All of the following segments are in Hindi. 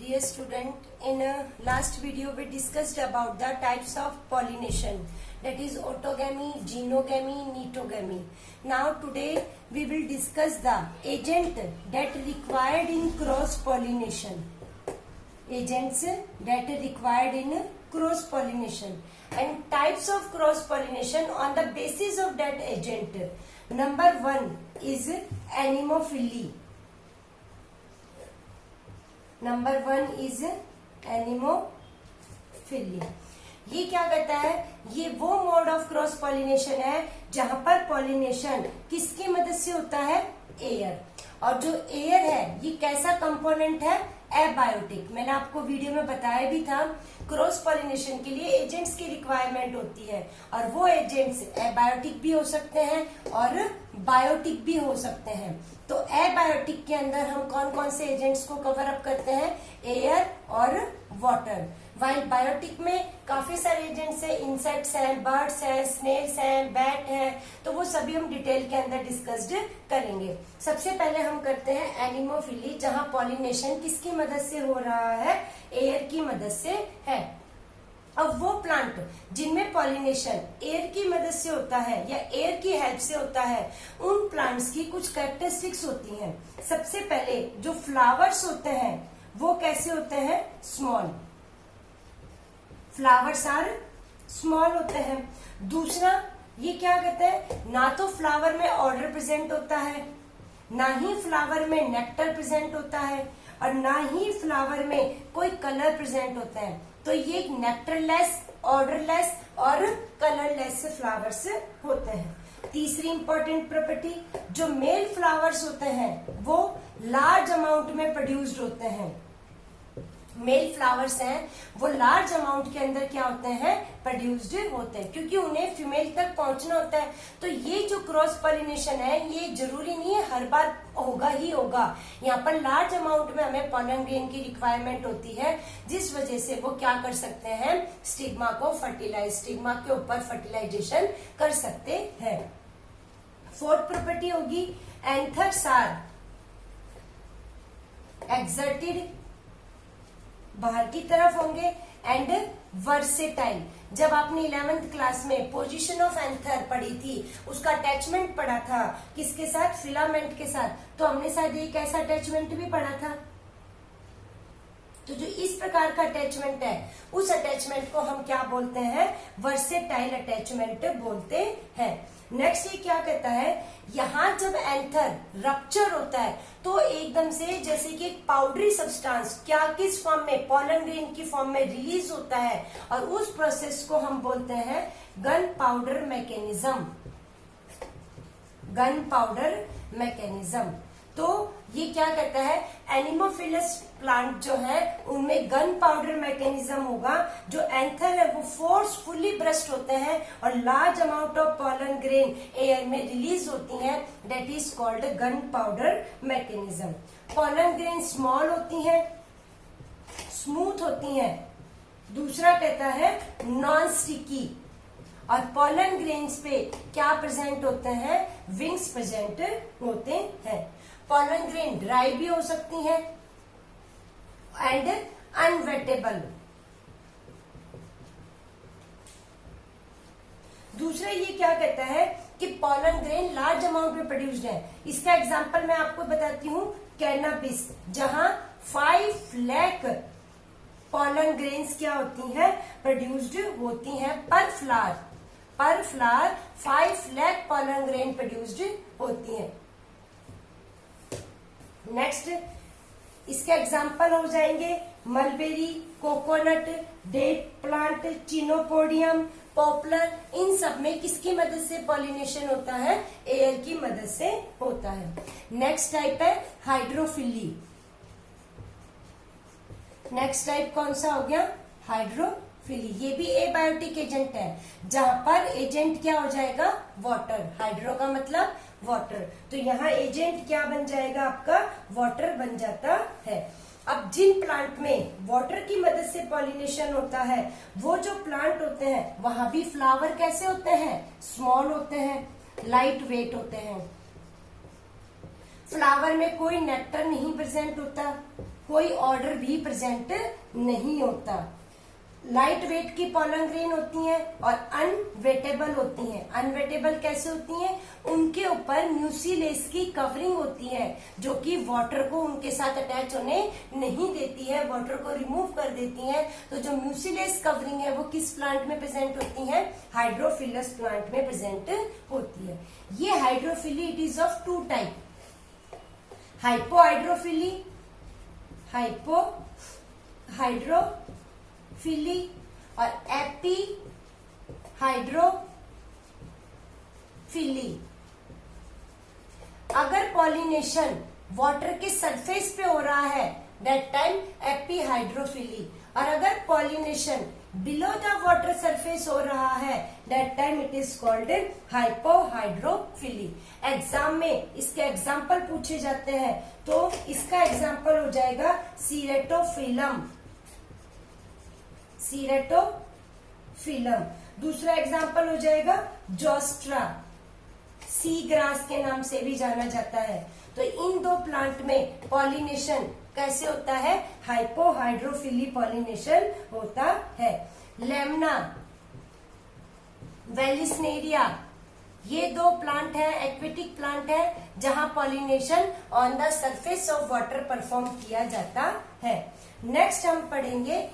Dear student, in last video we discussed about the types of pollination, that is autogamy, genogamy, netogamy. Now today we will discuss the agent that required in cross pollination. Agents that are required in cross pollination and types of cross pollination on the basis of that agent. Number one is anemophily. Number one is anemophily. ये क्या कहता है? ये वो मोड ऑफ क्रॉस पॉलिनेशन है जहां पर पॉलिनेशन किसकी मदद से होता है? एयर. और जो एयर है ये कैसा कंपोनेंट है? एबायोटिक. मैंने आपको वीडियो में बताया भी था, क्रॉस पॉलिनेशन के लिए एजेंट्स की रिक्वायरमेंट होती है और वो एजेंट्स एबायोटिक भी हो सकते हैं और बायोटिक भी हो सकते हैं. तो एबायोटिक के अंदर हम कौन कौन से एजेंट्स को कवर अप करते हैं? एयर और वाटर. वाइल बायोटिक में काफी सारे एजेंट्स हैं, इंसेक्ट्स हैं, बर्ड्स हैं, स्नेल्स हैं, बैट हैं, तो वो सभी हम डिटेल के अंदर डिस्कस्ड करेंगे. सबसे पहले हम करते हैं एनिमोफिली, जहां पॉलिनेशन किसकी मदद से हो रहा है? एयर की मदद से है. अब वो प्लांट जिनमें पॉलिनेशन एयर की मदद से होता है या एयर की हेल्प से होता है, उन प्लांट्स की कुछ कैरेक्टरिस्टिक्स होती हैं. सबसे पहले जो फ्लावर्स होते हैं वो कैसे होते हैं? स्मॉल. फ्लावर्स आर स्मॉल होते हैं. दूसरा, ये क्या कहते हैं? ना तो फ्लावर में ऑर्डर प्रेजेंट होता है, ना ही फ्लावर में नेक्टर प्रेजेंट होता है और ना ही फ्लावर में कोई कलर प्रेजेंट होता है. तो ये एक नेक्टरलेस, ऑर्डरलेस और कलरलेस फ्लावर्स होते हैं. तीसरी इंपॉर्टेंट प्रॉपर्टी, जो मेल फ्लावर्स होते हैं वो लार्ज अमाउंट में प्रोड्यूस्ड होते हैं. मेल फ्लावर्स हैं वो लार्ज अमाउंट के अंदर क्या होते हैं? प्रोड्यूस्ड होते हैं, क्योंकि उन्हें फीमेल तक पहुंचना होता है. तो ये जो क्रॉस पॉलिनेशन है ये जरूरी नहीं है हर बार होगा ही होगा. यहाँ पर लार्ज अमाउंट में हमें पॉलन ग्रेन की रिक्वायरमेंट होती है, जिस वजह से वो क्या कर सकते हैं? स्टिग्मा को फर्टिलाइज, स्टिग्मा के ऊपर फर्टिलाइजेशन कर सकते हैं. फोर्थ प्रॉपर्टी होगी एंथर्स आर एक्सर्टेड, बाहर की तरफ होंगे, एंड वर्सेटाइल. जब आपने 11th क्लास में पोजीशन ऑफ एंथर पढ़ी थी, उसका अटैचमेंट पढ़ा था किसके साथ? फिलामेंट के साथ. तो हमने शायद एक ऐसा अटैचमेंट भी पढ़ा था. तो जो इस प्रकार का अटैचमेंट है उस अटैचमेंट को हम क्या बोलते हैं? वर्सेटाइल अटैचमेंट बोलते हैं. नेक्स्ट ये क्या कहता है? यहां जब एंथर रप्चर होता है तो एकदम से जैसे कि एक पाउडरी सब्सटेंस क्या किस फॉर्म में? पॉलन ग्रेन की फॉर्म में रिलीज होता है और उस प्रोसेस को हम बोलते हैं gun powder mechanism. Gun powder mechanism. तो ये क्या कहता है? एनिमोफिलस प्लांट जो है उनमें गन पाउडर मैकेनिज्म होगा. जो एंथर है वो फोर्सफुली ब्रस्ट होते हैं और large amount of pollen grain air में रिलीज होती हैं. That is called gun powder mechanism. Pollen grain small होती हैं, स्मूथ होती हैं. दूसरा कहता है नॉन स्टिकी. और पॉलन ग्रेन्स पे क्या प्रेजेंट होते हैं? विंग्स प्रेजेंट होते हैं. पॉलन ग्रेन ड्राई भी हो सकती हैं एंड अनवेटेबल. दूसरा ये क्या कहता है कि पॉलन ग्रेन लार्ज अमाउंट में प्रोड्यूस्ड है. इसका एग्जांपल मैं आपको बताती हूँ, कैनाबिस, जहां 5 लाख पॉलन ग्रेन्स क्या होती हैं? प्रोड्यूस्ड होती हैं पर फ्लावर. पर flower 5 lakh pollen grain produced होती हैं. नेक्स्ट इसके एग्जाम्पल हो जाएंगे mulberry, coconut, date plant, chenopodium, poplar. इन सब में किसकी मदद से पॉलिनेशन होता है? एयर की मदद से होता है. नेक्स्ट टाइप है हाइड्रोफिली. नेक्स्ट टाइप कौन सा हो गया? हाइड्रोफिली. ये भी एबायोटिक एजेंट है जहां पर एजेंट क्या हो जाएगा? वाटर. हाइड्रो का मतलब वाटर. तो यहाँ एजेंट क्या बन जाएगा? आपका वाटर बन जाता है. अब जिन प्लांट में वाटर की मदद से पॉलिनेशन होता है वो जो प्लांट होते हैं वहां भी फ्लावर कैसे होते हैं? स्मॉल होते हैं, लाइट वेट होते हैं. फ्लावर में कोई नेक्टर नहीं प्रेजेंट होता, कोई ऑर्डर भी प्रेजेंट नहीं होता। लाइट वेट की पॉलन ग्रेन होती हैं और अनवेटेबल होती हैं। अनवेटेबल कैसे होती हैं? उनके ऊपर म्यूसिलेज की कवरिंग होती है जो कि वाटर को उनके साथ अटैच होने नहीं देती है, वाटर को रिमूव कर देती है। तो जो म्यूसिलेज कवरिंग है वो किस प्लांट में प्रेजेंट होती है? हाइड्रोफिलस प्लांट में प्रेजेंट होती है। ये hydrophily it is of two type, hypohydrophily, hydrophily और एपी हाइड्रोफिली। अगर पॉलिनेशन वाटर के सरफेस पे हो रहा है दैट टाइम एपी हाइड्रोफिली, और अगर pollination below the water surface हो रहा है that time it is called hypohydrophily. Exam में इसके एग्जाम्पल पूछे जाते हैं तो इसका एग्जाम्पल हो जाएगा सीरेटोफिलम, सीरेटोफिलम। दूसरा एग्जाम्पल हो जाएगा जोस्ट्रा, सी ग्रास के नाम से भी जाना जाता है। तो इन दो प्लांट में पॉलिनेशन कैसे होता है? हाइपोहाइड्रोफिली पॉलिनेशन होता है। लेमना, वेलिस्नेरिया, ये दो प्लांट है, एक्वेटिक प्लांट है जहां pollination on the surface of water perform किया जाता है। नेक्स्ट हम पढ़ेंगे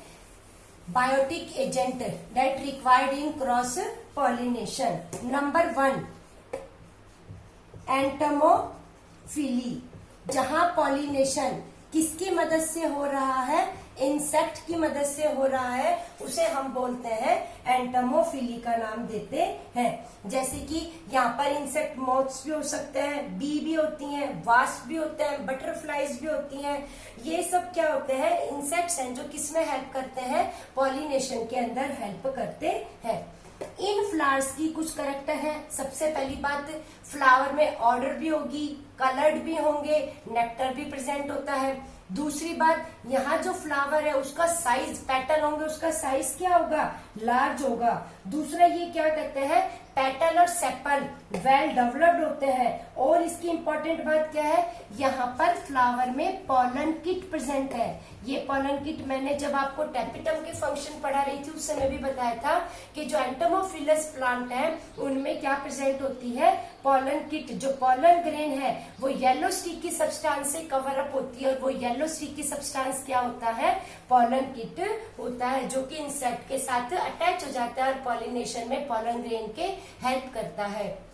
biotic agent that required in cross pollination. Number 1 entomophily, जहां पॉलिनेशन किसकी मदद से हो रहा है? इंसेक्ट की मदद से हो रहा है, उसे हम बोलते हैं एंटमोफिली का नाम देते हैं। जैसे कि यहाँ पर इंसेक्ट मॉथ्स भी हो सकते हैं, बी भी होती हैं, वास्प भी होते हैं, बटरफ्लाइज भी होती हैं। ये सब क्या होते हैं? इंसेक्ट्स हैं जो किसमें हेल्प करते हैं? पॉलिनेशन के अंदर हेल्प करते हैं। इन फ्लावर्स की कुछ कैरेक्टर है। सबसे पहली बात, फ्लावर में ऑर्डर भी होगी, कलर्ड भी होंगे, नेक्टर भी प्रेजेंट होता है। दूसरी बात, यहाँ जो फ्लावर है उसका साइज, पेटल होंगे, उसका साइज क्या होगा? लार्ज होगा। दूसरा, ये क्या कहते हैं? पेटल और सेपल वेल डेवलप्ड होते हैं। और इसकी इंपॉर्टेंट बात क्या है? यहाँ पर फ्लावर में पॉलन किट प्रेजेंट है। ये पॉलन किट मैंने जब आपको टेपिटम के फंक्शन पढ़ा रही थी उस समय भी बताया था कि जो एंटोमोफिलस प्लांट है उनमें क्या प्रेजेंट होती है? Pollen kit. जो पॉलन ग्रेन है वो येलो स्टिकी सब्सटेंस से कवर अप होती है और वो येलो स्टिकी सब्सटेंस क्या होता है? पॉलन किट होता है जो कि इंसेक्ट के साथ अटैच हो जाता है और पॉलिनेशन में पॉलन ग्रेन के हेल्प करता है।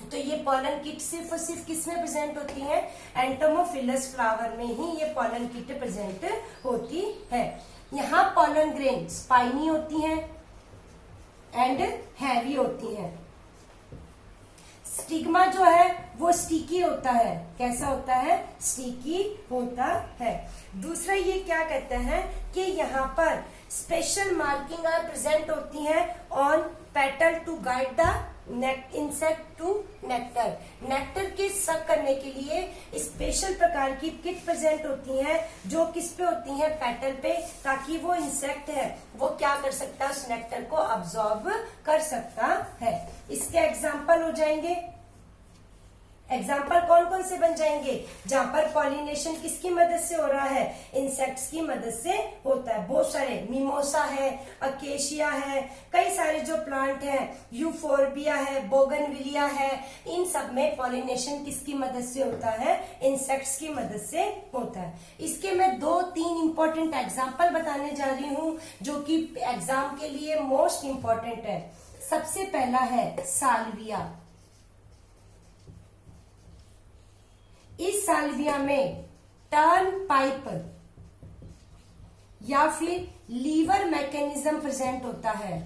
तो ये पॉलन किट सिर्फ और सिर्फ किसमें प्रेजेंट होती है? एंटोमोफिलस फ्लावर में ही ये पॉलन किट प्रेजेंट होती है। यहाँ पॉलन ग्रेन स्पाइनी होती हैं एंड हैवी होती हैं। स्टिग्मा जो है वो स्टिकी होता है। कैसा होता है? स्टिकी होता है। दूसरा, ये क्या कहते हैं कि यहाँ पर स्पेशल मार्किंग आर प्रेजेंट होती है on petal to guide the insect to nectar. Nectar के सक करने के लिए स्पेशल प्रकार की किट प्रेजेंट होती है जो किस पे होती है? पेटल पे, ताकि वो इंसेक्ट है वो क्या कर सकता है? उस नेक्टर को अब्सॉर्ब कर सकता है। इसके एग्जाम्पल हो जाएंगे, एग्जाम्पल कौन कौन से बन जाएंगे? जहां पर पॉलिनेशन किसकी मदद से हो रहा है? इंसेक्ट्स की मदद से होता है। बहुत सारे, मिमोसा है, अकेशिया है, कई सारे जो प्लांट हैं, यूफोर्बिया है, बोगनविलिया है, इन सब में पॉलिनेशन किसकी मदद से होता है? इंसेक्ट्स की मदद से होता है। इसके मैं 2-3 इंपॉर्टेंट एग्जाम्पल बताने जा रही हूँ जो कि एग्जाम के लिए मोस्ट इंपॉर्टेंट है। सबसे पहला है साल्विया। इस साल्विया में टर्न पाइप या फिर लीवर मैकेनिज्म प्रेजेंट होता है।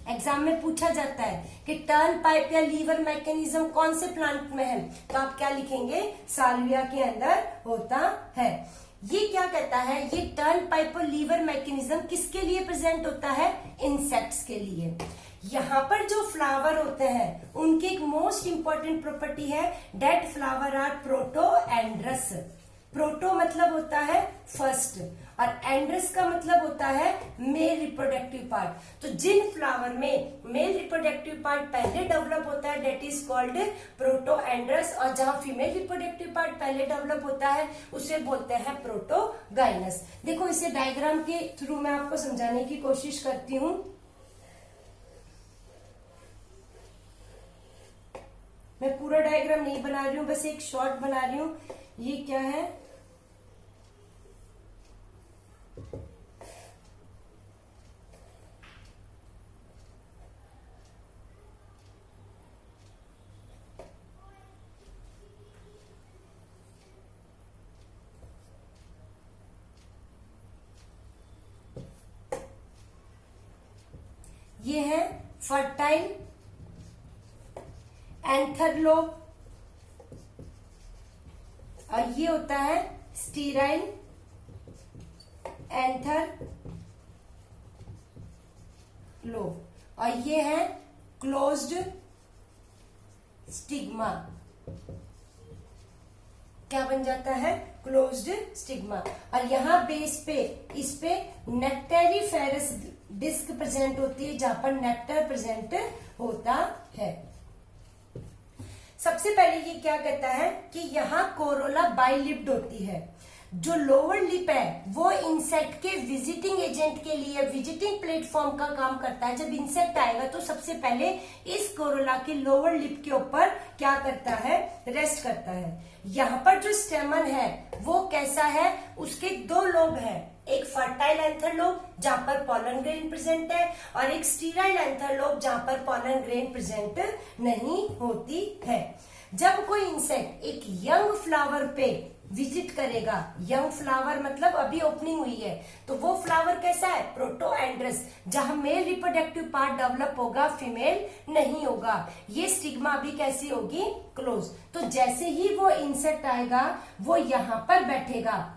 एग्जाम में पूछा जाता है कि टर्न पाइप या लीवर मैकेनिज्म कौन से प्लांट में है, तो आप क्या लिखेंगे? साल्विया के अंदर होता है। ये क्या कहता है? ये टर्न पाइप और लीवर मैकेनिज्म किसके लिए प्रेजेंट होता है? इंसेक्ट्स के लिए। यहाँ पर जो फ्लावर होते हैं उनकी एक मोस्ट इंपॉर्टेंट प्रॉपर्टी है डेट फ्लावर आर प्रोटोएंड्रस। प्रोटो मतलब होता है फर्स्ट, और एंड्रस का मतलब होता है मेल रिप्रोडक्टिव पार्ट। तो जिन फ्लावर में मेल रिप्रोडक्टिव पार्ट पहले डेवलप होता है दैट इज कॉल्ड प्रोटो एंड्रस, और जहां फीमेल रिप्रोडक्टिव पार्ट पहले डेवलप होता है उसे बोलते हैं प्रोटोगाइनस। देखो इसे डायग्राम के थ्रू मैं आपको समझाने की कोशिश करती हूँ। मैं पूरा डायग्राम नहीं बना रही हूँ, बस एक शॉर्ट बना रही हूँ। ये क्या है, ये है फर्टाइल एंथर लोब, और ये होता है स्टीराइल एंथर लोब, और ये है क्लोज्ड स्टिग्मा। क्या बन जाता है, क्लोज्ड स्टिग्मा। और यहाँ बेस पे इस पे नेक्टेरिफेरस डिस्क प्रेजेंट होती है, जहां पर नेक्टर प्रेजेंट होता है। सबसे पहले ये क्या कहता है कि यहाँ कोरोला बाइलिप्ड होती है। जो लोअर लिप है वो इंसेक्ट के विजिटिंग एजेंट के लिए विजिटिंग प्लेटफॉर्म का काम करता है। जब इंसेक्ट आएगा तो सबसे पहले इस कोरोला के लोअर लिप के ऊपर क्या करता है, रेस्ट करता है। यहाँ पर जो स्टेमन है वो कैसा है, उसके दो लोब हैं, एक फर्टाइल एंथर लोब जहां पर पॉलन ग्रेन प्रेजेंट है, और एक स्टीराइल एंथर लोब जहां पर पॉलन ग्रेन प्रेजेंट नहीं होती है। जब कोई इंसेक्ट एक यंग फ्लावर पे विजिट करेगा, यंग फ्लावर मतलब अभी ओपनिंग हुई है, तो वो फ्लावर कैसा है, प्रोटो एंड्रस, जहां मेल रिप्रोडक्टिव पार्ट डेवलप होगा, फीमेल नहीं होगा। ये स्टिग्मा भी कैसी होगी, क्लोज। तो जैसे ही वो इंसेक्ट आएगा वो यहाँ पर बैठेगा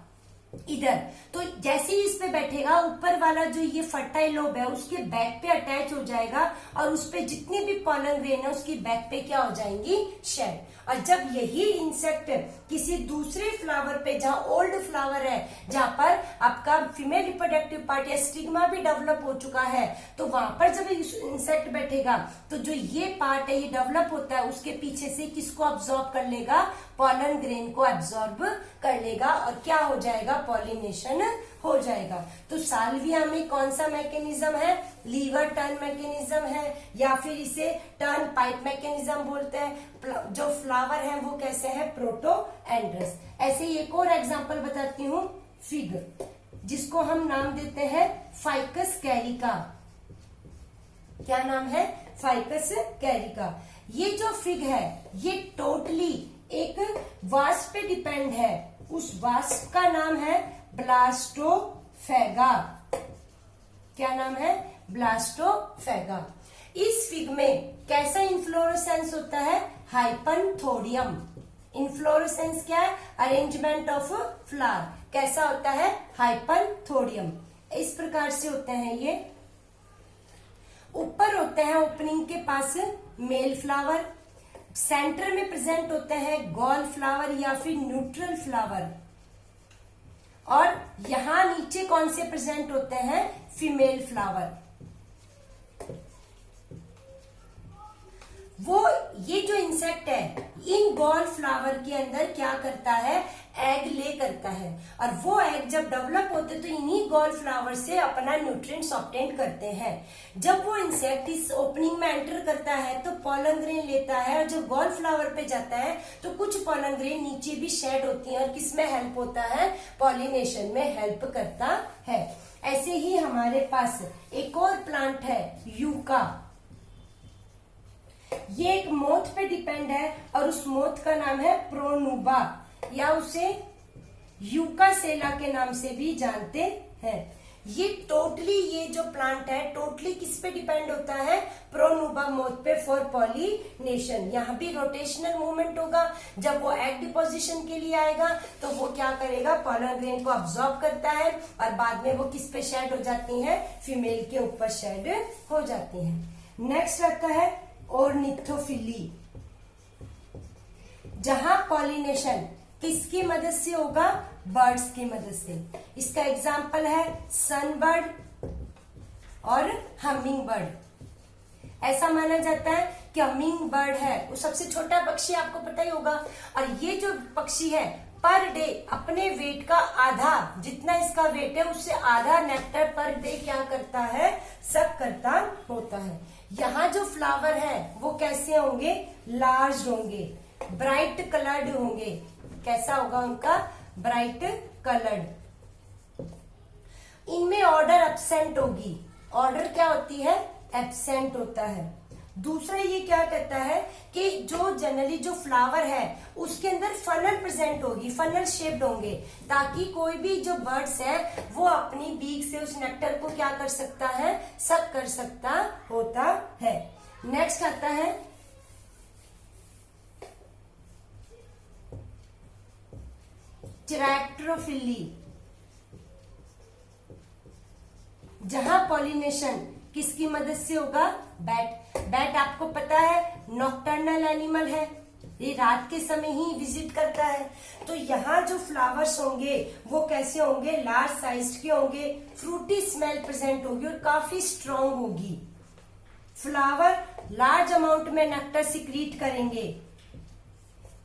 इधर, तो जैसे ही इस पे बैठेगा ऊपर वाला जो ये फर्टाइल लोब है उसके बैक पे अटैच हो जाएगा, और उस पे जितनी भी पॉलन ग्रेन है उसकी बैक पे क्या हो जाएंगी, शेड। और जब यही इंसेक्ट किसी दूसरे फ्लावर पे, जहां ओल्ड फ्लावर है, जहां पर आपका फीमेल रिप्रोडक्टिव पार्ट या स्टिग्मा भी डेवलप हो चुका है, तो वहां पर जब इंसेक्ट बैठेगा तो जो ये पार्ट है ये डेवलप होता है, उसके पीछे से किसको अब्सॉर्ब कर लेगा, पॉलन ग्रेन को अब्सॉर्ब कर लेगा, और क्या हो जाएगा, पॉलिनेशन हो जाएगा। तो साल्विया में कौन सा मैकेनिज्म है, लीवर टर्न मैकेनिज्म है, या फिर इसे टर्न पाइप मैकेनिज्म बोलते हैं। जो फ्लावर है वो कैसे है, प्रोटो एंड्रस। ऐसे ही एक और एग्जांपल बताती हूँ, फिग, जिसको हम नाम देते हैं फाइकस कैरिका। क्या नाम है, फाइकस कैरिका। ये जो फिग है ये टोटली एक वास्प पे डिपेंड है, उस वास्प का नाम है ब्लास्टोफेगा। क्या नाम है, ब्लास्टोफेगा। इस फिग में कैसा इन्फ्लोरेसेंस होता है, हाइपनथोडियम। इन्फ्लोरेसेंस क्या है, अरेंजमेंट ऑफ फ्लावर। कैसा होता है, हाइपनथोडियम। इस प्रकार से होते हैं ये। ऊपर होते हैं ओपनिंग के पास मेल फ्लावर, सेंटर में प्रेजेंट होते हैं गॉल फ्लावर या फिर न्यूट्रल फ्लावर, और यहां नीचे कौन से प्रेजेंट होते हैं, फीमेल फ्लावर। वो ये जो इंसेक्ट है इन गॉल फ्लावर के अंदर क्या करता है, एग ले करता है, और वो एग जब डेवलप होते तो इन्हीं गॉल फ्लावर से अपना न्यूट्रिएंट्स ऑब्टेन करते हैं। जब वो इंसेक्ट इस ओपनिंग में एंटर करता है तो पॉलन ग्रेन लेता है, और जब गॉल फ्लावर पे जाता है तो कुछ पॉलन ग्रेन नीचे भी शेड होती है, और किसमें हेल्प होता है, पॉलिनेशन में हेल्प करता है। ऐसे ही हमारे पास एक और प्लांट है, यूका। ये एक मोथ पे डिपेंड है, और उस मोथ का नाम है प्रोनुबा, या उसे यूकासेला के नाम से भी जानते हैं। ये टोटली, ये जो प्लांट है टोटली किस पे डिपेंड होता है, प्रोनुबा मोथ पे, फॉर पॉलिनेशन। यहाँ भी रोटेशनल मूवमेंट होगा। जब वो एग डिपोजिशन के लिए आएगा तो वो क्या करेगा, पॉलन ग्रेन को अब्सॉर्ब करता है, और बाद में वो किस पे शेड हो जाती है, फीमेल के ऊपर शेड हो जाती है। नेक्स्ट आता है ऑर्निथोफिली, जहां पॉलिनेशन किसकी मदद से होगा? बर्ड्स की मदद से। इसका एग्जाम्पल है सनबर्ड और हमिंग बर्ड। ऐसा माना जाता है कि हमिंग बर्ड है वो सबसे छोटा पक्षी, आपको पता ही होगा। और ये जो पक्षी है पर डे अपने वेट का आधा, जितना इसका वेट है उससे आधा नेक्टर पर डे क्या करता है? सक करता होता है। यहाँ जो फ्लावर है वो कैसे होंगे? लार्ज होंगे, ब्राइट कलर्ड होंगे। कैसा होगा उनका? Bright coloured. इनमें ऑर्डर एब्सेंट होगी। ऑर्डर क्या होती है? एब्सेंट होता है। दूसरा ये क्या कहता है कि जो जनरली जो फ्लावर है उसके अंदर फनल प्रेजेंट होगी, फनल शेप्ड होंगे, ताकि कोई भी जो बर्ड्स है वो अपनी बीक से उस नेक्टर को क्या कर सकता है? सक कर सकता होता है। नेक्स्ट आता है टेरेक्ट्रोफिली, जहां पॉलिनेशन किसकी मदद से होगा? बैट। बैट आपको पता है नॉकटर्नल एनिमल है, ये रात के समय ही विजिट करता है। तो यहाँ जो फ्लावर्स होंगे वो कैसे होंगे? लार्ज साइज के होंगे, फ्रूटी स्मेल प्रेजेंट होगी और काफी स्ट्रॉन्ग होगी। फ्लावर लार्ज अमाउंट में नेक्टर सिक्रीट करेंगे।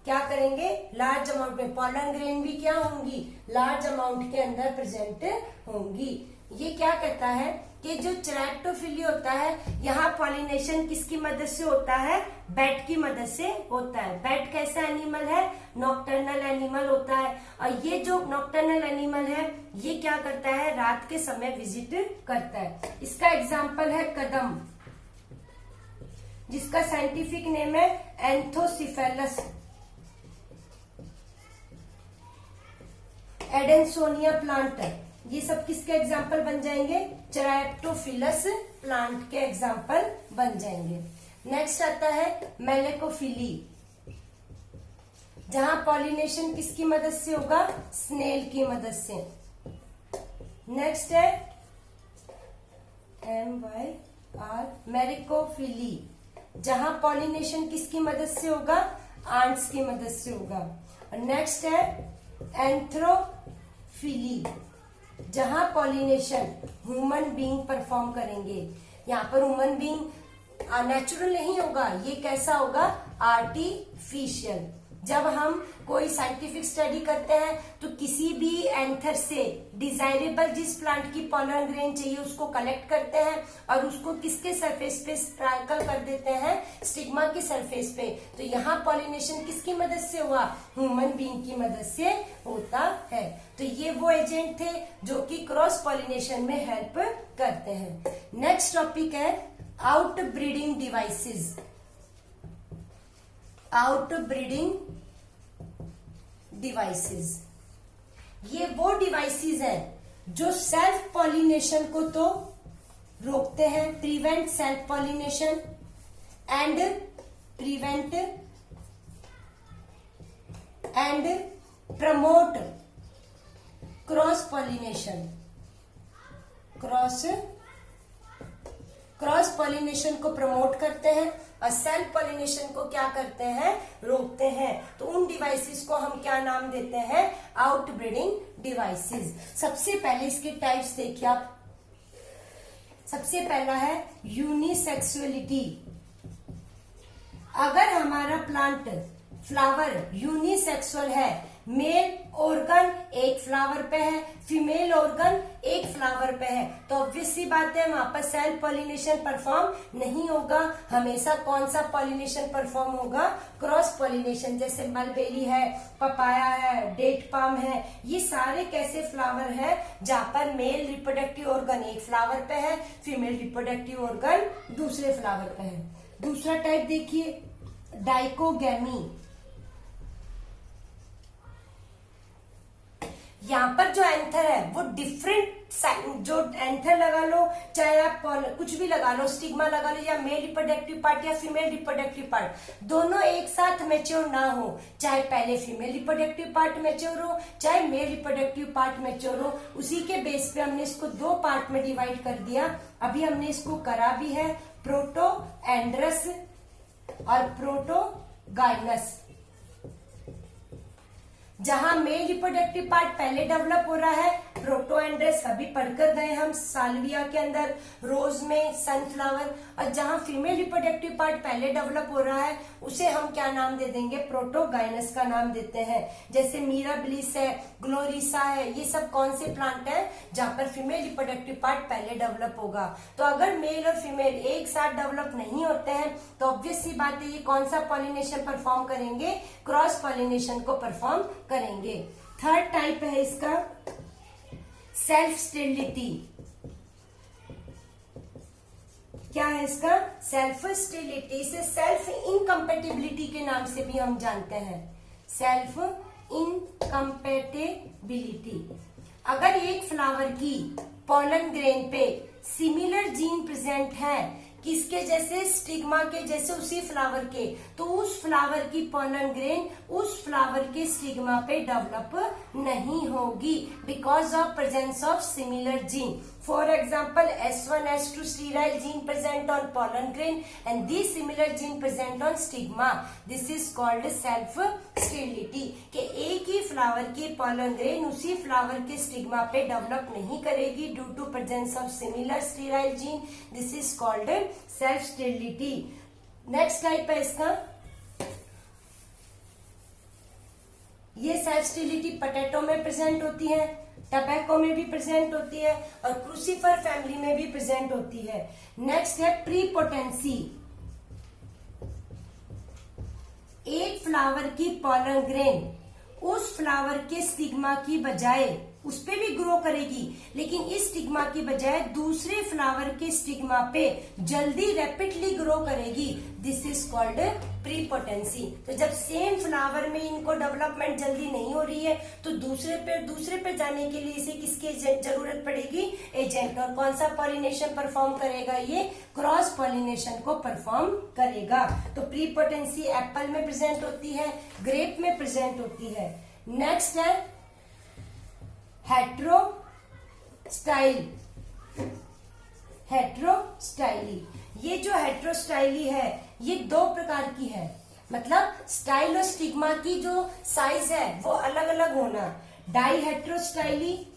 क्या करेंगे? लार्ज अमाउंट में। पॉलन ग्रेन भी क्या होंगी? लार्ज अमाउंट के अंदर प्रेजेंट होंगी। ये क्या कहता है कि जो टेरेक्ट्रोफिली होता है यहाँ पॉलिनेशन किसकी मदद से होता है? बैट की मदद से होता है। बैट कैसा एनिमल है? नॉकटर्नल एनिमल होता है। और ये जो नॉकटर्नल एनिमल है ये क्या करता है? रात के समय विजिट करता है। इसका एग्जाम्पल है कदम, जिसका साइंटिफिक नेम है एंथोसिफेलस एडेंसोनिया प्लांट। ये सब किसके एग्जाम्पल बन जाएंगे? टेरेक्ट्रोफिलस प्लांट के एग्जाम्पल बन जाएंगे। नेक्स्ट आता है मेलेकोफिली, जहां पॉलिनेशन किसकी मदद से होगा? स्नेल की मदद से। नेक्स्ट है MYR मेरिकोफिली, जहां पॉलिनेशन किसकी मदद से होगा? आंट्स की मदद से होगा। और नेक्स्ट है एंथ्रोफिली, जहां पॉलिनेशन ह्यूमन बीइंग परफॉर्म करेंगे। यहाँ पर ह्यूमन बीइंग नेचुरल नहीं होगा, ये कैसा होगा? आर्टिफिशियल। जब हम कोई साइंटिफिक स्टडी करते हैं तो किसी भी एंथर से डिजायरेबल जिस प्लांट की पॉलन ग्रेन चाहिए उसको कलेक्ट करते हैं और उसको किसके सरफेस पे स्प्रांकल कर देते हैं? स्टिग्मा की सरफेस पे। तो यहाँ पॉलिनेशन किसकी मदद से हुआ? ह्यूमन बीइंग की मदद से होता है। तो ये वो एजेंट थे जो कि क्रॉस पॉलिनेशन में हेल्प करते हैं। नेक्स्ट टॉपिक है out breeding devices. Out breeding devices, ये वो डिवाइसेस हैं जो सेल्फ पॉलिनेशन को तो रोकते हैं, prevent self pollination and promote cross pollination. Cross pollination को प्रमोट करते हैं और सेल्फ पॉलिनेशन को क्या करते हैं? रोकते हैं। तो उन डिवाइसेस को हम क्या नाम देते हैं? Out breeding devices. सबसे पहले इसके टाइप्स देखिए आप। सबसे पहला है यूनिसेक्सुअलिटी। अगर हमारा प्लांट फ्लावर यूनिसेक्सुअल है, मेल ऑर्गन एक फ्लावर पे है, फीमेल ऑर्गन एक फ्लावर पे है, तो ऑब्वियस सी बात है वहां पर सेल्फ पॉलिनेशन परफॉर्म नहीं होगा। हमेशा कौन सा पॉलिनेशन परफॉर्म होगा? Cross pollination. जैसे मलबेरी है, पपाया है, डेट पाम है, ये सारे कैसे फ्लावर है जहां पर मेल रिप्रोडक्टिव ऑर्गन एक फ्लावर पे है, फीमेल रिप्रोडक्टिव ऑर्गन दूसरे फ्लावर पे है। दूसरा टाइप देखिए डाइकोगैमी। यहाँ पर जो एंथर है वो डिफरेंट, जो एंथर लगा लो चाहे आप कुछ भी लगा लो, स्टिग्मा लगा लो, या मेल रिप्रोडक्टिव पार्ट या फीमेल रिप्रोडक्टिव पार्ट, दोनों एक साथ मैच्योर ना हो। चाहे पहले फीमेल रिप्रोडक्टिव पार्ट मैच्योर हो, चाहे मेल रिप्रोडक्टिव पार्ट मैच्योर हो, उसी के बेस पे हमने इसको दो पार्ट में डिवाइड कर दिया। अभी हमने इसको करा भी है, प्रोटो एंड्रस और प्रोटोगाइनस। जहां मेल रिप्रोडक्टिव पार्ट पहले डेवलप हो रहा है, प्रोटोएंड्रस अभी पढ़कर गए हम साल्विया के अंदर, रोज में, सनफ्लावर। और जहां फीमेल रिप्रोडक्टिव पार्ट पहले डेवलप हो रहा है उसे हम क्या नाम दे देंगे, प्रोटोगाइनस का नाम देते हैं। जैसे मीराबिलिस है, ग्लोरिसा है, ये सब कौन से प्लांट है जहां पर फीमेल रिप्रोडक्टिव पार्ट पहले डेवलप होगा। तो अगर मेल और फीमेल एक साथ डेवलप नहीं होते हैं तो ऑब्वियस सी बात है ये कौन सा पॉलिनेशन परफॉर्म करेंगे, क्रॉस पॉलिनेशन को परफॉर्म करेंगे। थर्ड टाइप है इसका सेल्फ स्टेरिलिटी। क्या है इसका, सेल्फ स्टेरिलिटी। इसे सेल्फ इनकम्पेटिबिलिटी के नाम से भी हम जानते हैं, सेल्फ इनकम्पेटिबिलिटी। अगर एक फ्लावर की पॉलन ग्रेन पे सिमिलर जीन प्रेजेंट है, किसके जैसे, स्टिग्मा के जैसे उसी फ्लावर के, तो उस फ्लावर की पॉलन ग्रेन उस फ्लावर के स्टिग्मा पे डेवलप नहीं होगी because of presence of similar gene. For example S1 S2 sterile gene present on pollen grain and these similar gene present on stigma. This is called self sterility। कि एक ही फ्लावर की pollen grain उसी फ्लावर के स्टिग्मा पे डेवलप नहीं करेगी due to presence of similar sterile gene। This is called self sterility। Next type है इसका, ये सेल्फ स्टेरिलिटी पोटैटो में प्रेजेंट होती है, टबैको में भी प्रेजेंट होती है और क्रूसीफर फैमिली में भी प्रेजेंट होती है। नेक्स्ट है प्रीपोटेंसी। एक फ्लावर की पॉलन ग्रेन उस फ्लावर के स्टिग्मा की बजाय उस पे भी ग्रो करेगी, लेकिन इस स्टिग्मा की बजाय दूसरे फ्लावर के स्टिग्मा पे जल्दी रैपिडली ग्रो करेगी। This is called prepotency. तो जब सेम फ्लावर में इनको डेवलपमेंट जल्दी नहीं हो रही है तो दूसरे पे जाने के लिए इसे किसकी जरूरत पड़ेगी, एजेंट। और कौन सा पॉलिनेशन परफॉर्म करेगा, ये क्रॉस पॉलिनेशन को परफॉर्म करेगा। तो प्रीपोटेंसी एप्पल में प्रेजेंट होती है, ग्रेप में प्रेजेंट होती है। नेक्स्ट है हेट्रोस्टाइल। हेट्रोस्टाइली, ये जो हेट्रोस्टाइली है ये दो प्रकार की है, मतलब स्टाइल और स्टिग्मा की जो साइज है वो अलग अलग होना। डाईहेट्रोस्टाइली,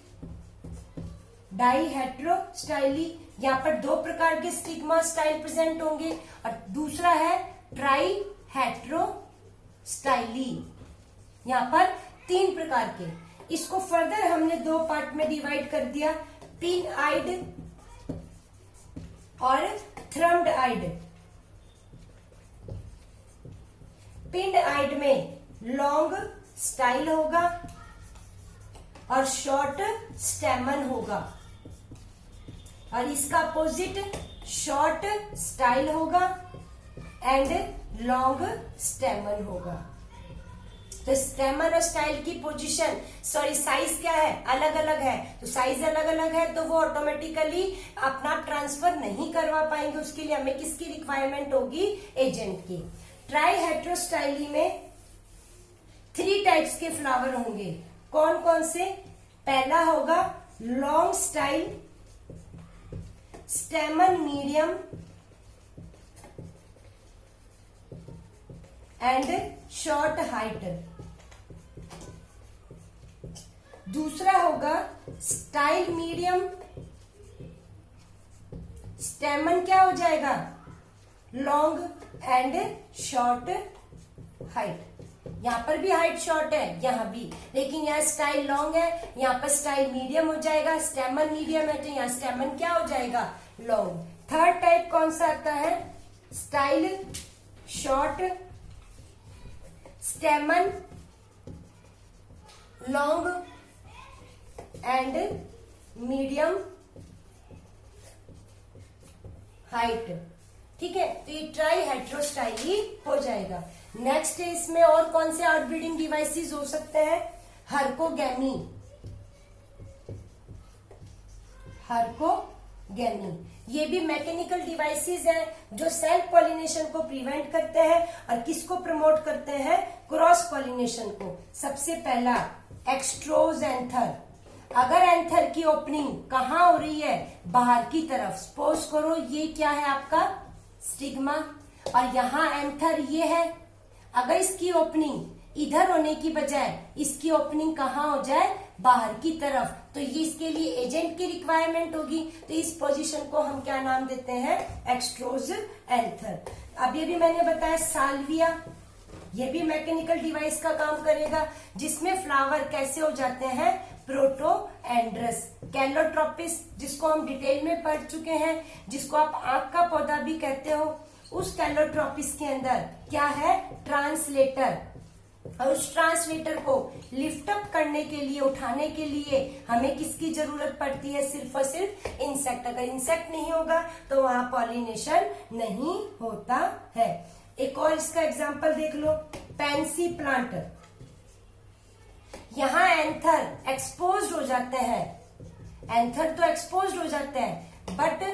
यहाँ पर दो प्रकार के स्टिग्मा स्टाइल प्रेजेंट होंगे। और दूसरा है ट्राईहेट्रोस्टाइली, यहाँ पर तीन प्रकार के। इसको फर्दर हमने दो पार्ट में डिवाइड कर दिया, पिन आइड और थ्रम्ड आइड। पिन आइड में लॉन्ग स्टाइल होगा और शॉर्ट स्टेमन होगा, और इसका अपोजिट शॉर्ट स्टाइल होगा एंड लॉन्ग स्टेमन होगा। तो स्टेमन और स्टाइल की पोजीशन, साइज क्या है, अलग अलग है। तो साइज अलग अलग है तो वो ऑटोमेटिकली अपना ट्रांसफर नहीं करवा पाएंगे, उसके लिए हमें किसकी रिक्वायरमेंट होगी, एजेंट की। ट्राईहेट्रोस्टाइली में 3 टाइप्स के फ्लावर होंगे। कौन कौन से, पहला होगा long style, स्टेमन medium and short height. दूसरा होगा स्टाइल मीडियम, स्टेमन क्या हो जाएगा, लॉन्ग एंड शॉर्ट हाइट। यहां पर भी हाइट शॉर्ट है, यहां भी, लेकिन यहाँ स्टाइल लॉन्ग है, यहाँ पर स्टाइल मीडियम हो जाएगा। स्टेमन मीडियम है तो यहाँ स्टेमन क्या हो जाएगा, लॉन्ग। थर्ड टाइप कौन सा आता है, style short, स्टेमन long and medium height. ठीक है, तो ये ट्राईहेट्रोस्टाइली हो जाएगा। नेक्स्ट है, इसमें और कौन से आउटब्रीडिंग डिवाइसेस हो सकते हैं, हर्कोगैमी। ये भी मैकेनिकल डिवाइसेस हैं जो सेल्फ पॉलिनेशन को प्रिवेंट करते हैं और किसको प्रमोट करते हैं, क्रॉस पॉलिनेशन को। सबसे पहला एक्सट्रोज एंथर। अगर एंथर की ओपनिंग कहाँ हो रही है, बाहर की तरफ, सपोज करो ये क्या है आपका स्टिग्मा और यहाँ एंथर ये है। अगर इसकी ओपनिंग इधर होने की बजाय इसकी ओपनिंग कहाँ हो जाए, बाहर की तरफ, तो ये इसके लिए एजेंट की रिक्वायरमेंट होगी। तो इस पोजीशन को हम क्या नाम देते हैं, एक्सट्रोज एंथर। अब ये भी मैंने बताया साल्विया, ये भी मैकेनिकल डिवाइस का काम करेगा, जिसमें फ्लावर कैसे हो जाते हैं, प्रोटोएंड्रस। कैलोट्रोपिस जिसको हम डिटेल में पढ़ चुके हैं, जिसको आप आंख का पौधा भी कहते हो, उस कैलोट्रोपिस के अंदर क्या है, ट्रांसलेटर। और उस ट्रांसलेटर को लिफ्ट अप करने के लिए, उठाने के लिए हमें किसकी जरूरत पड़ती है, सिर्फ और सिर्फ इंसेक्ट। अगर इंसेक्ट नहीं होगा तो वहां पॉलिनेशन नहीं होता है। एक और इसका एग्जांपल देख लो, पैंसी प्लांट। यहां एंथर एक्सपोज्ड हो जाते हैं, एंथर तो एक्सपोज्ड हो जाते हैं, बट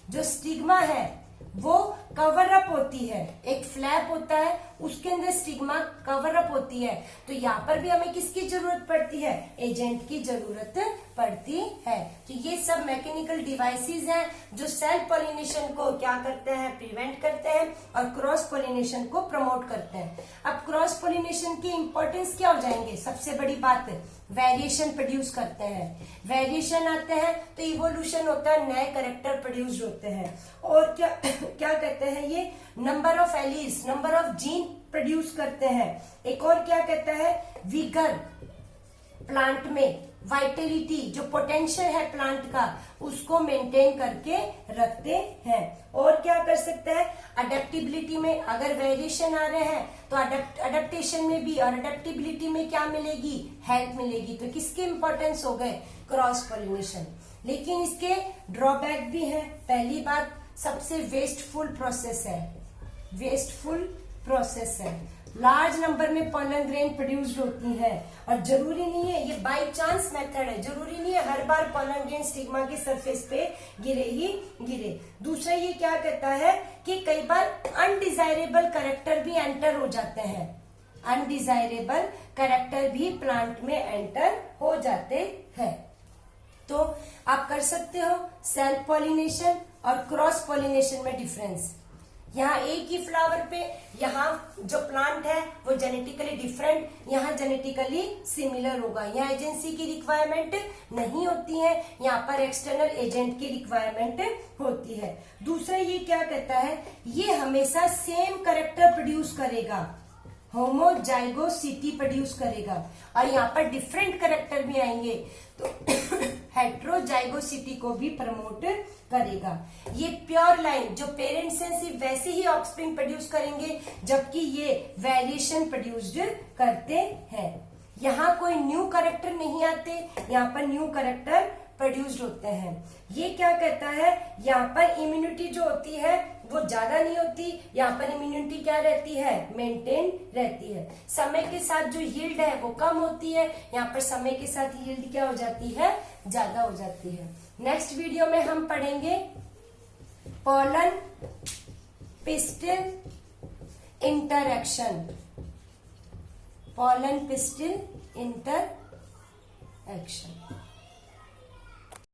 जो स्टिग्मा है वो कवर अप होती है। एक फ्लैप होता है, उसके अंदर स्टिग्मा कवर अप होती है। तो यहाँ पर भी हमें किसकी जरूरत पड़ती है, एजेंट की जरूरत पड़ती है। तो ये सब मैकेनिकल डिवाइसेस हैं जो सेल्फ पॉलिनेशन को क्या करते हैं, प्रिवेंट करते हैं और क्रॉस पॉलिनेशन को प्रमोट करते हैं। अब क्रॉस पॉलिनेशन की इंपॉर्टेंस क्या हो जाएंगे, सबसे बड़ी बात वेरिएशन प्रोड्यूस करते हैं। वेरिएशन आते हैं तो इवोल्यूशन होता है, नए कैरेक्टर प्रोड्यूस होते हैं। और क्या क्या कहते हैं, ये number of allies, number of gene produce करते हैं। एक और क्या कहता है, विगर, प्लांट में वाइटलिटी, जो पोटेंशियल है प्लांट का, उसको मेंटेन करके रखते हैं। और क्या कर सकते हैं, अडेप्टिबिलिटी में अगर वेरिएशन आ रहे हैं तो अडेप्टेशन में भी और अडेप्टिबिलिटी में क्या मिलेगी, हेल्प मिलेगी। तो किसके इंपॉर्टेंस हो गए, क्रॉस पॉलिनेशन। लेकिन इसके ड्रॉबैक भी है। पहली बात, सबसे वेस्टफुल प्रोसेस है, वेस्टफुल प्रोसेस है। लार्ज नंबर में पॉलन ग्रेन प्रोड्यूस्ड होती है और जरूरी नहीं है, ये बाय चांस मेथड है, जरूरी नहीं है हर बार पॉलन ग्रेन स्टिग्मा की सरफेस पे गिरे ही गिरे। दूसरा ये क्या कहता है कि कई बार अनडिजायरेबल कैरेक्टर भी एंटर हो जाते हैं, अनडिजायरेबल कैरेक्टर भी प्लांट में एंटर हो जाते हैं। तो आप कर सकते हो सेल्फ पॉलिनेशन और क्रॉस पॉलिनेशन में डिफरेंस। यहाँ एक ही फ्लावर पे, यहाँ जो प्लांट है वो जेनेटिकली डिफरेंट, यहाँ जेनेटिकली सिमिलर होगा। यहाँ एजेंसी की रिक्वायरमेंट नहीं होती है, यहाँ पर एक्सटर्नल एजेंट की रिक्वायरमेंट होती है। दूसरा ये क्या कहता है, ये हमेशा सेम कैरेक्टर प्रोड्यूस करेगा, होमोजाइगोसिटी प्रोड्यूस करेगा। और यहाँ पर डिफरेंट कैरेक्टर भी आएंगे तो हेट्रोजाइगोसिटी को भी प्रमोट करेगा। ये प्योर लाइन जो पेरेंट्स हैं सिर्फ वैसे ही ऑफस्प्रिंग प्रोड्यूस करेंगे, जबकि ये वेरिएशन प्रोड्यूस्ड करते हैं। यहाँ कोई न्यू कैरेक्टर नहीं आते, यहाँ पर न्यू कैरेक्टर प्रोड्यूस्ड होते हैं। ये क्या कहता है, यहाँ पर इम्यूनिटी जो होती है वो ज्यादा नहीं होती, यहाँ पर इम्यूनिटी क्या रहती है, मेंटेन रहती है। समय के साथ जो यील्ड है वो कम होती है, यहाँ पर समय के साथ यील्ड क्या हो जाती है, ज्यादा हो जाती है। नेक्स्ट वीडियो में हम पढ़ेंगे pollen pistil interaction, pollen pistil interaction.